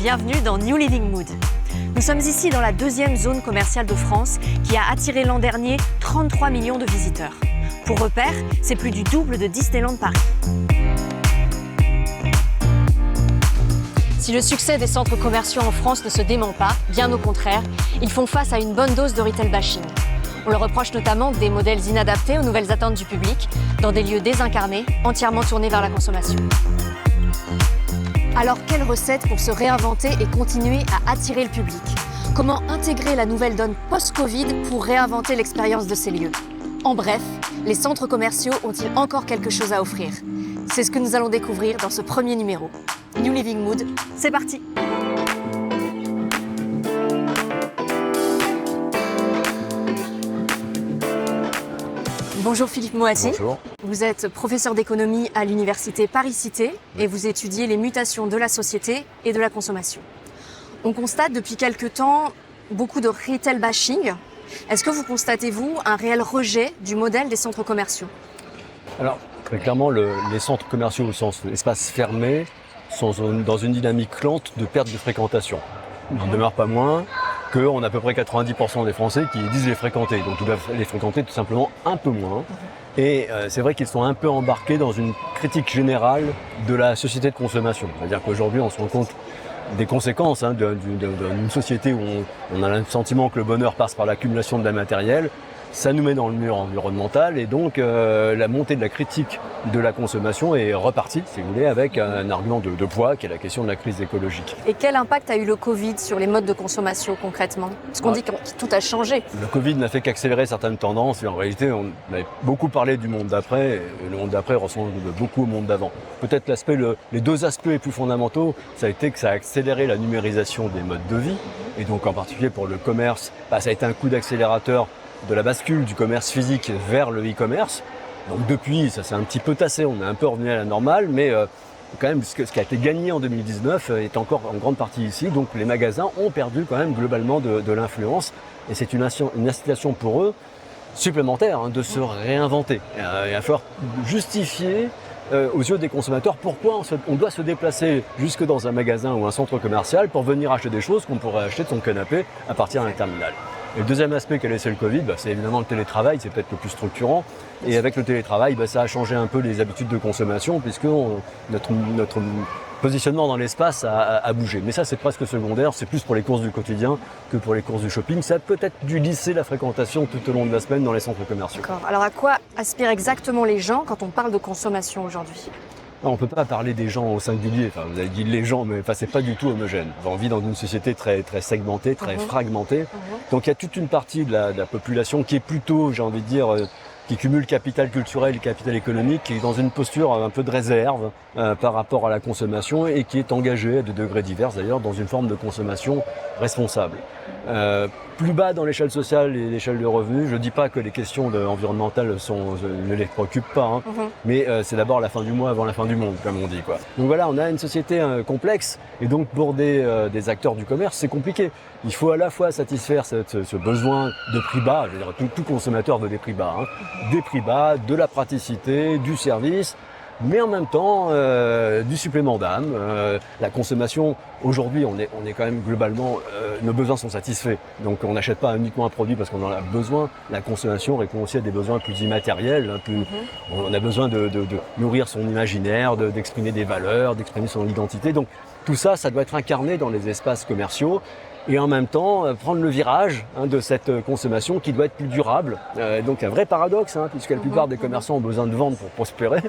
bienvenue dans New Living Mood. Nous sommes ici dans la deuxième zone commerciale de France qui a attiré l'an dernier 33 millions de visiteurs. Pour repère, c'est plus du double de Disneyland Paris. Si le succès des centres commerciaux en France ne se dément pas, bien au contraire, ils font face à une bonne dose de retail bashing. On leur reproche notamment des modèles inadaptés aux nouvelles attentes du public, dans des lieux désincarnés, entièrement tournés vers la consommation. Alors, quelle recette pour se réinventer et continuer à attirer le public? Comment intégrer la nouvelle donne post-Covid pour réinventer l'expérience de ces lieux? En bref, les centres commerciaux ont-ils encore quelque chose à offrir? C'est ce que nous allons découvrir dans ce premier numéro. New Living Mood, c'est parti! Bonjour Philippe Moati. Bonjour. Vous êtes professeur d'économie à l'université Paris-Cité et vous étudiez les mutations de la société et de la consommation. On constate depuis quelques temps beaucoup de retail bashing. Est-ce que vous constatez, vous, un réel rejet du modèle des centres commerciaux? Alors, très clairement, les centres commerciaux au sens espace fermé sont dans une dynamique lente de perte de fréquentation. Il n'en demeure pas moins qu'on a à peu près 90% des Français qui disent les fréquenter. Donc ils doivent les fréquenter tout simplement un peu moins. Et c'est vrai qu'ils sont un peu embarqués dans une critique générale de la société de consommation. C'est-à-dire qu'aujourd'hui, on se rend compte des conséquences d'une société où on a le sentiment que le bonheur passe par l'accumulation de la matériel. Ça nous met dans le mur environnemental et donc la montée de la critique de la consommation est repartie, si vous voulez, avec un argument de poids qui est la question de la crise écologique. Et quel impact a eu le Covid sur les modes de consommation concrètement? Parce qu'on dit que tout a changé. Le Covid n'a fait qu'accélérer certaines tendances et en réalité on avait beaucoup parlé du monde d'après et le monde d'après ressemble beaucoup au monde d'avant. Peut-être les deux aspects les plus fondamentaux, ça a été que ça a accéléré la numérisation des modes de vie et donc en particulier pour le commerce, ça a été un coup d'accélérateur de la bascule du commerce physique vers le e-commerce. Donc depuis, ça s'est un petit peu tassé, on est un peu revenu à la normale, mais quand même ce qui a été gagné en 2019 est encore en grande partie ici. Donc les magasins ont perdu quand même globalement de l'influence et c'est une incitation pour eux supplémentaire de se réinventer. Il va falloir justifier aux yeux des consommateurs pourquoi on doit se déplacer jusque dans un magasin ou un centre commercial pour venir acheter des choses qu'on pourrait acheter de son canapé à partir d'un terminal. Et le deuxième aspect qu'a laissé le Covid, c'est évidemment le télétravail, c'est peut-être le plus structurant. Et avec le télétravail, ça a changé un peu les habitudes de consommation puisque notre positionnement dans l'espace a bougé. Mais ça, c'est presque secondaire, c'est plus pour les courses du quotidien que pour les courses du shopping. Ça a peut-être dû lisser la fréquentation tout au long de la semaine dans les centres commerciaux. D'accord. Alors à quoi aspirent exactement les gens quand on parle de consommation aujourd'hui? On ne peut pas parler des gens au singulier, vous avez dit les gens, mais c'est pas du tout homogène. On vit dans une société très, très segmentée, très fragmentée. Donc il y a toute une partie de la population qui est plutôt, j'ai envie de dire, qui cumule capital culturel et capital économique, qui est dans une posture un peu de réserve par rapport à la consommation et qui est engagée à des degrés divers d'ailleurs dans une forme de consommation responsable. Plus bas dans l'échelle sociale et l'échelle de revenus, je ne dis pas que les questions environnementales ne les préoccupent pas, mais c'est d'abord la fin du mois avant la fin du monde, comme on dit, quoi. Donc voilà, on a une société complexe et donc pour des acteurs du commerce, c'est compliqué. Il faut à la fois satisfaire ce besoin de prix bas, je veux dire, tout consommateur veut des prix bas, des prix bas, de la praticité, du service, mais en même temps du supplément d'âme. La consommation, aujourd'hui, on est quand même globalement, nos besoins sont satisfaits. Donc on n'achète pas uniquement un produit parce qu'on en a besoin. La consommation répond aussi à des besoins plus immatériels. On a besoin de nourrir son imaginaire, d'exprimer des valeurs, d'exprimer son identité. Donc tout ça, ça doit être incarné dans les espaces commerciaux. Et en même temps, prendre le virage de cette consommation qui doit être plus durable. Donc un vrai paradoxe, puisque la plupart des commerçants ont besoin de vendre pour prospérer.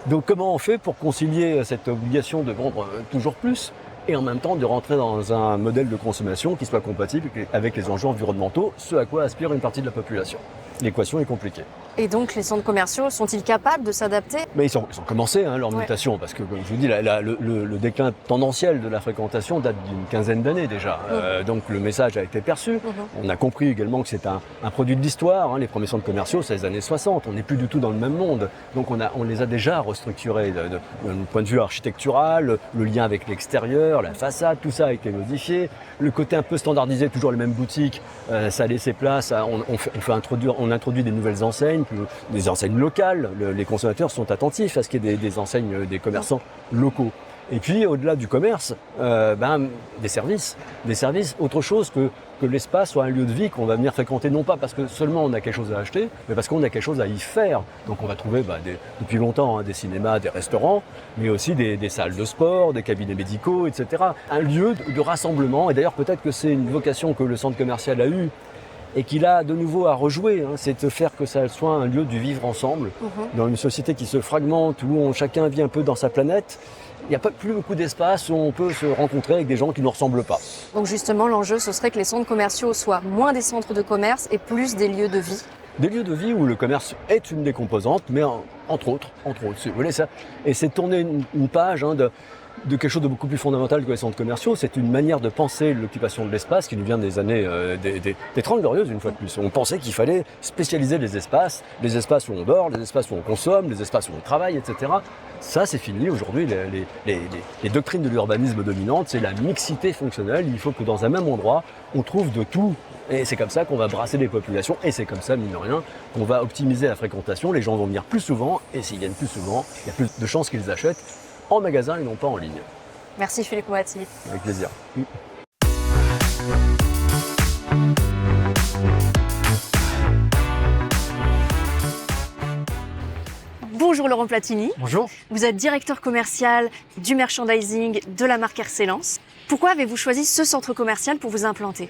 Donc comment on fait pour concilier cette obligation de vendre toujours plus et en même temps de rentrer dans un modèle de consommation qui soit compatible avec les enjeux environnementaux, ce à quoi aspire une partie de la population. L'équation est compliquée. Et donc les centres commerciaux sont-ils capables de s'adapter? Mais ils ont commencé leur mutation, parce que comme je vous dis, le déclin tendanciel de la fréquentation date d'une quinzaine d'années déjà. Donc le message a été perçu. On a compris également que c'est un produit de l'histoire. Les premiers centres commerciaux, c'est les années 60. On n'est plus du tout dans le même monde. Donc on les a déjà restructurés d'un point de vue architectural, le lien avec l'extérieur, la façade, tout ça a été modifié. Le côté un peu standardisé, toujours les mêmes boutiques, ça a laissé place. On introduit des nouvelles enseignes, des enseignes locales. Les consommateurs sont attentifs à ce qu'il y ait des enseignes, des commerçants locaux. Et puis au-delà du commerce, des services, autre chose que l'espace soit un lieu de vie qu'on va venir fréquenter, non pas parce que seulement on a quelque chose à acheter, mais parce qu'on a quelque chose à y faire. Donc on va trouver depuis longtemps des cinémas, des restaurants, mais aussi des salles de sport, des cabinets médicaux, etc. Un lieu de rassemblement, et d'ailleurs peut-être que c'est une vocation que le centre commercial a eue, et qu'il a de nouveau à rejouer, c'est de faire que ça soit un lieu du vivre ensemble, dans une société qui se fragmente, où chacun vit un peu dans sa planète. Il n'y a pas plus beaucoup d'espace où on peut se rencontrer avec des gens qui ne nous ressemblent pas. Donc justement, l'enjeu, ce serait que les centres commerciaux soient moins des centres de commerce et plus des lieux de vie. Des lieux de vie où le commerce est une des composantes, mais entre autres, vous voyez ça. Et c'est tourner une page de quelque chose de beaucoup plus fondamental que les centres commerciaux. C'est une manière de penser l'occupation de l'espace qui nous vient des années des 30 glorieuses, une fois de plus. On pensait qu'il fallait spécialiser les espaces où on dort, les espaces où on consomme, les espaces où on travaille, etc. Ça, c'est fini. Aujourd'hui, les doctrines de l'urbanisme dominantes, c'est la mixité fonctionnelle. Il faut que dans un même endroit, on trouve de tout. Et c'est comme ça qu'on va brasser les populations. Et c'est comme ça, mine de rien, qu'on va optimiser la fréquentation. Les gens vont venir plus souvent. Et s'ils viennent plus souvent, il y a plus de chances qu'ils achètent en magasin et non pas en ligne. Merci Philippe Moati. Avec plaisir. Bonjour Laurent Platini. Bonjour. Vous êtes directeur commercial du merchandising de la marque Excellence. Pourquoi avez-vous choisi ce centre commercial pour vous implanter ?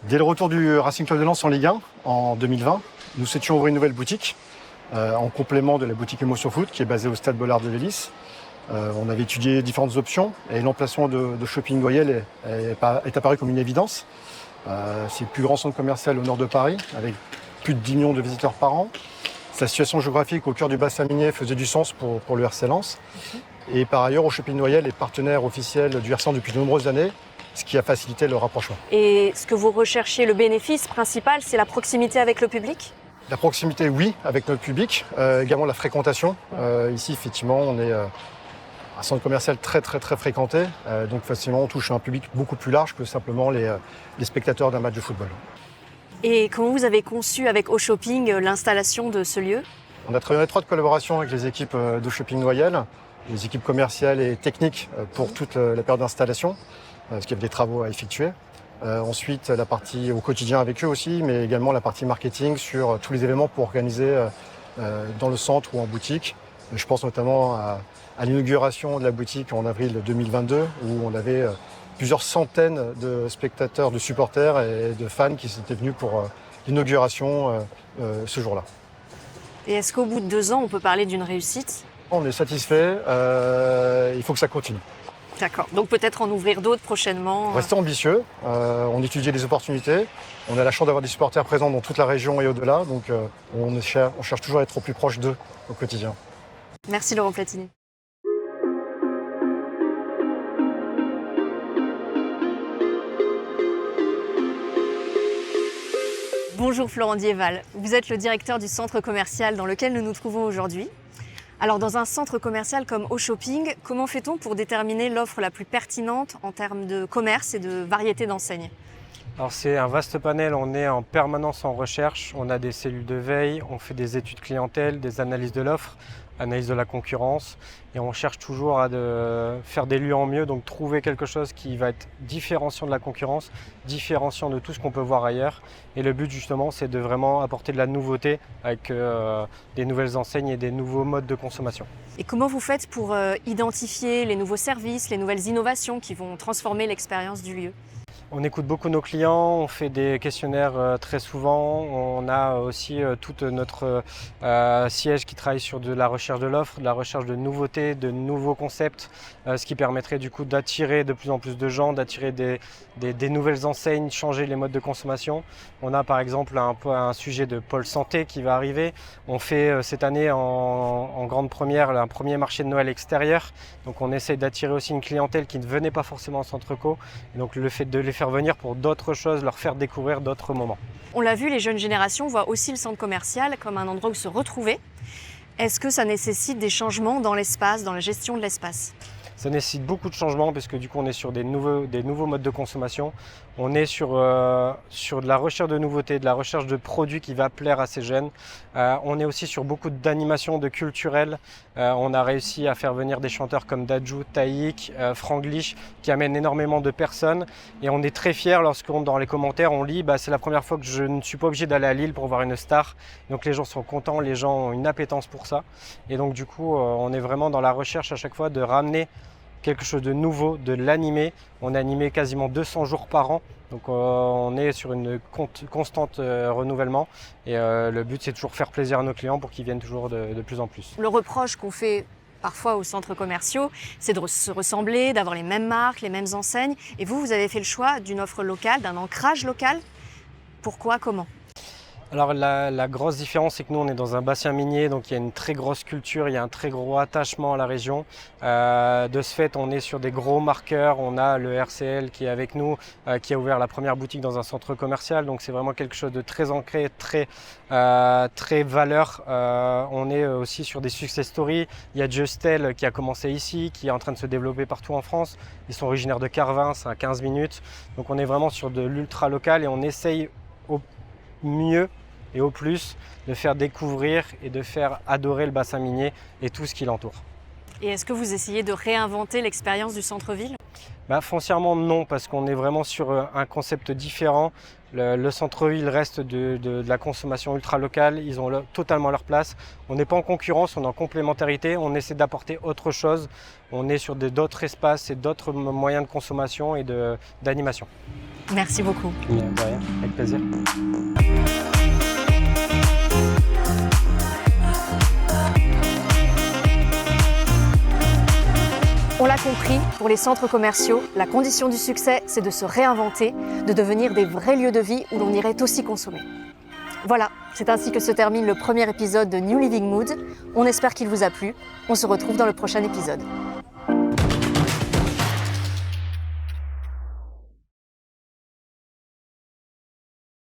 Dès le retour du Racing Club de Lens en Ligue 1 en 2020, nous souhaitions ouvrir une nouvelle boutique en complément de la boutique Émotion Foot qui est basée au stade Bollard de Lévis. On avait étudié différentes options et l'emplacement de Shopping Goyelle est apparu comme une évidence. C'est le plus grand centre commercial au nord de Paris avec plus de 10 millions de visiteurs par an. Sa situation géographique au cœur du bassin minier faisait du sens pour le RC Lens. Et par ailleurs, au Shopping Goyelle est partenaire officiel du RC Lens depuis de nombreuses années, ce qui a facilité le rapprochement. Et ce que vous recherchez, le bénéfice principal, c'est la proximité avec le public ? La proximité, oui, avec notre public, également la fréquentation. Ici, effectivement, on est un centre commercial très fréquenté, donc facilement on touche un public beaucoup plus large que simplement les spectateurs d'un match de football. Et comment vous avez conçu avec Au Shopping l'installation de ce lieu ? On a travaillé en étroite collaboration avec les équipes de Shopping Noyel, les équipes commerciales et techniques pour toute la période d'installation, parce qu'il y avait des travaux à effectuer. Ensuite, la partie au quotidien avec eux aussi, mais également la partie marketing sur tous les événements pour organiser dans le centre ou en boutique. Je pense notamment à l'inauguration de la boutique en avril 2022, où on avait plusieurs centaines de spectateurs, de supporters et de fans qui étaient venus pour l'inauguration ce jour-là. Et est-ce qu'au bout de 2 ans, on peut parler d'une réussite ? On est satisfait, il faut que ça continue. D'accord, donc peut-être en ouvrir d'autres prochainement. Restons ambitieux, on étudie les opportunités. On a la chance d'avoir des supporters présents dans toute la région et au-delà, donc on cherche toujours à être au plus proche d'eux au quotidien. Merci Laurent Platini. Bonjour Florent Dieval, vous êtes le directeur du centre commercial dans lequel nous nous trouvons aujourd'hui. Alors dans un centre commercial comme Au Shopping, comment fait-on pour déterminer l'offre la plus pertinente en termes de commerce et de variété d'enseignes ? Alors c'est un vaste panel, on est en permanence en recherche, on a des cellules de veille, on fait des études clientèle, des analyses de l'offre, analyse de la concurrence et on cherche toujours à faire des lieux en mieux, donc trouver quelque chose qui va être différenciant de la concurrence, différenciant de tout ce qu'on peut voir ailleurs. Et le but justement c'est de vraiment apporter de la nouveauté avec des nouvelles enseignes et des nouveaux modes de consommation. Et comment vous faites pour identifier les nouveaux services, les nouvelles innovations qui vont transformer l'expérience du lieu ? On écoute beaucoup nos clients, on fait des questionnaires très souvent. On a aussi tout notre siège qui travaille sur de la recherche de l'offre, de la recherche de nouveautés, de nouveaux concepts, ce qui permettrait du coup d'attirer de plus en plus de gens, d'attirer des nouvelles enseignes, changer les modes de consommation. On a par exemple un sujet de pôle santé qui va arriver. On fait cette année en grande première un premier marché de Noël extérieur. Donc on essaie d'attirer aussi une clientèle qui ne venait pas forcément au centre co. Et donc le fait de les faire venir pour d'autres choses, leur faire découvrir d'autres moments. On l'a vu, les jeunes générations voient aussi le centre commercial comme un endroit où se retrouver. Est-ce que ça nécessite des changements dans l'espace, dans la gestion de l'espace ? Ça nécessite beaucoup de changements puisque du coup on est sur des nouveaux modes de consommation. On est sur de la recherche de nouveautés, de la recherche de produits qui va plaire à ces jeunes. On est aussi sur beaucoup d'animation, de culturel. On a réussi à faire venir des chanteurs comme Dadju, Taïk, Franglish qui amènent énormément de personnes. Et on est très fiers lorsqu'on dans les commentaires on lit c'est la première fois que je ne suis pas obligé d'aller à Lille pour voir une star. Donc les gens sont contents, les gens ont une appétence pour ça. Et donc du coup on est vraiment dans la recherche à chaque fois de ramener quelque chose de nouveau, de l'animer. On a animé quasiment 200 jours par an. Donc on est sur une constante renouvellement. Et le but c'est toujours faire plaisir à nos clients pour qu'ils viennent toujours de plus en plus. Le reproche qu'on fait parfois aux centres commerciaux, c'est de se ressembler, d'avoir les mêmes marques, les mêmes enseignes. Et vous avez fait le choix d'une offre locale, d'un ancrage local. Pourquoi, comment ? Alors la grosse différence, c'est que nous on est dans un bassin minier, donc il y a une très grosse culture, il y a un très gros attachement à la région. De ce fait, on est sur des gros marqueurs. On a le RCL qui est avec nous, qui a ouvert la première boutique dans un centre commercial. Donc c'est vraiment quelque chose de très ancré, très valeur. On est aussi sur des success stories. Il y a Justel qui a commencé ici, qui est en train de se développer partout en France. Ils sont originaires de Carvin, c'est à 15 minutes. Donc on est vraiment sur de l'ultra local et on essaye au mieux et au plus de faire découvrir et de faire adorer le bassin minier et tout ce qui l'entoure. Et est-ce que vous essayez de réinventer l'expérience du centre-ville ? Foncièrement non, parce qu'on est vraiment sur un concept différent. Le centre-ville reste de la consommation ultra locale, ils ont totalement leur place. On n'est pas en concurrence, on est en complémentarité, on essaie d'apporter autre chose. On est sur d'autres espaces et d'autres moyens de consommation et d'animation. Merci beaucoup. De rien, avec plaisir. On l'a compris, pour les centres commerciaux, la condition du succès, c'est de se réinventer, de devenir des vrais lieux de vie où l'on irait aussi consommer. Voilà, c'est ainsi que se termine le premier épisode de New Living Mood. On espère qu'il vous a plu. On se retrouve dans le prochain épisode.